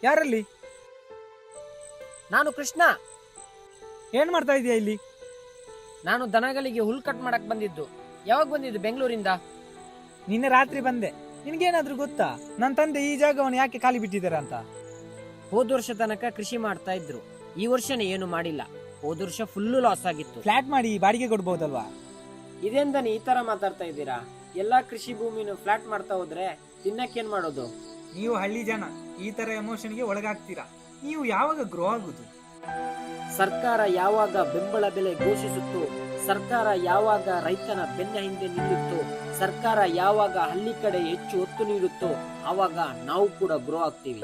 ಯಾರಲ್ಲಿ? ನಾನು ಕೃಷ್ಣ. ಏನ್ ಮಾಡ್ತಾ ಇದೀಯಾ ಇಲ್ಲಿ? ನಾನು ದನಗಳಿಗೆ ಹುಲ್ ಕಟ್ ಮಾಡಕ್ ಬಂದಿದ್ದು. ಯಾವಾಗ ಬಂದಿದ್ದು ಬೆಂಗಳೂರಿಂದ? ನಿನ್ನೆ ರಾತ್ರಿ ಬಂದೆ. ನಿನ್ಗೇನಾದ್ರೂ ಗೊತ್ತಾ ನನ್ನ ತಂದೆ ಈ ಜಾಗವನ್ನು ಯಾಕೆ ಖಾಲಿ ಬಿಟ್ಟಿದ್ದಾರೆ ಅಂತ? ಹೋದ ವರ್ಷ ತನಕ ಕೃಷಿ ಮಾಡ್ತಾ ಇದ್ರು, ಈ ವರ್ಷನೇ ಏನು ಮಾಡಿಲ್ಲ. ಹೋದ ವರ್ಷ ಫುಲ್ಲು ಲಾಸ್ ಆಗಿತ್ತು. ಫ್ಲಾಟ್ ಮಾಡಿ ಬಾಡಿಗೆ ಕೊಡ್ಬೋದಲ್ವಾ? ಇದೇಂದನಿ ಈ ತರ ಮಾತಾಡ್ತಾ ಇದ್ದೀರಾ? ಎಲ್ಲಾ ಕೃಷಿ ಭೂಮಿನ ಫ್ಲಾಟ್ ಮಾಡ್ತಾ ಹೋದ್ರೆ ತಿನ್ನಕ್ಕೇನ್ ಮಾಡೋದು? ನೀವು ಹಳ್ಳಿ ಜನ ಈ ತರ ಎಮೋಷನ್ಗೆ ಒಳಗಾಗ್ತೀರಾ. ನೀವು ಯಾವಾಗ ಗ್ರೋ ಆಗುದು? ಸರ್ಕಾರ ಯಾವಾಗ ಬೆಂಬಲ ಬೆಲೆ ಘೋಷಿಸುತ್ತೋ, ಸರ್ಕಾರ ಯಾವಾಗ ರೈತನ ಬೆನ್ನ ಹಿಂದೆ ನಿಲ್ಲುತ್ತೋ, ಸರ್ಕಾರ ಯಾವಾಗ ಹಳ್ಳಿ ಕಡೆ ಹೆಚ್ಚು ಒತ್ತು ನೀಡುತ್ತೋ, ಆವಾಗ ನಾವು ಕೂಡ ಗ್ರೋ ಆಗ್ತೀವಿ.